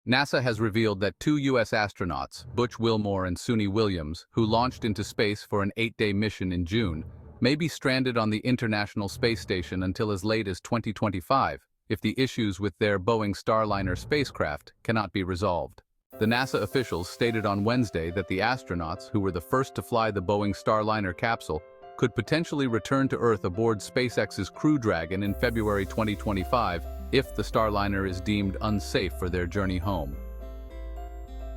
NASA has revealed that two U.S. astronauts, Butch Wilmore and Suni Williams, who launched into space for an 8-day mission in June, may be stranded on the International Space Station until as late as 2025 if the issues with their Boeing Starliner spacecraft cannot be resolved. The NASA officials stated on Wednesday that the astronauts, who were the first to fly the Boeing Starliner capsule, could potentially return to Earth aboard SpaceX's Crew Dragon in February 2025 if the Starliner is deemed unsafe for their journey home.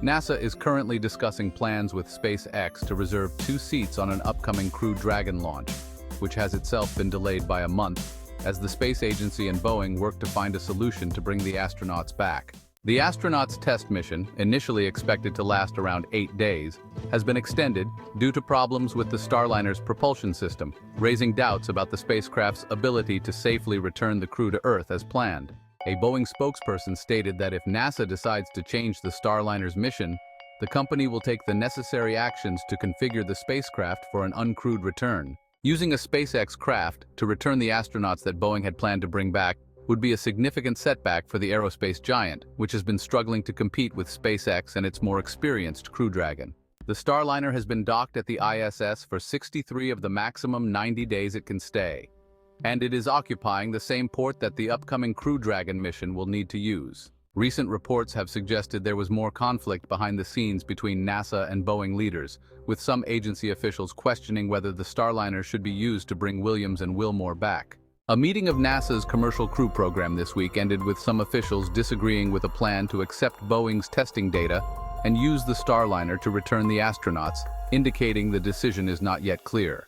NASA is currently discussing plans with SpaceX to reserve 2 seats on an upcoming Crew Dragon launch, which has itself been delayed by a month, as the space agency and Boeing work to find a solution to bring the astronauts back. The astronauts' test mission, initially expected to last around 8 days, has been extended due to problems with the Starliner's propulsion system, raising doubts about the spacecraft's ability to safely return the crew to Earth as planned. A Boeing spokesperson stated that if NASA decides to change the Starliner's mission, the company will take the necessary actions to configure the spacecraft for an uncrewed return. Using a SpaceX craft to return the astronauts that Boeing had planned to bring back would be a significant setback for the aerospace giant, which has been struggling to compete with SpaceX and its more experienced Crew Dragon. The Starliner has been docked at the ISS for 63 of the maximum 90 days it can stay, and it is occupying the same port that the upcoming Crew Dragon mission will need to use. Recent reports have suggested there was more conflict behind the scenes between NASA and Boeing leaders, with some agency officials questioning whether the Starliner should be used to bring Williams and Wilmore back. A meeting of NASA's Commercial Crew program this week ended with some officials disagreeing with a plan to accept Boeing's testing data and use the Starliner to return the astronauts, indicating the decision is not yet clear.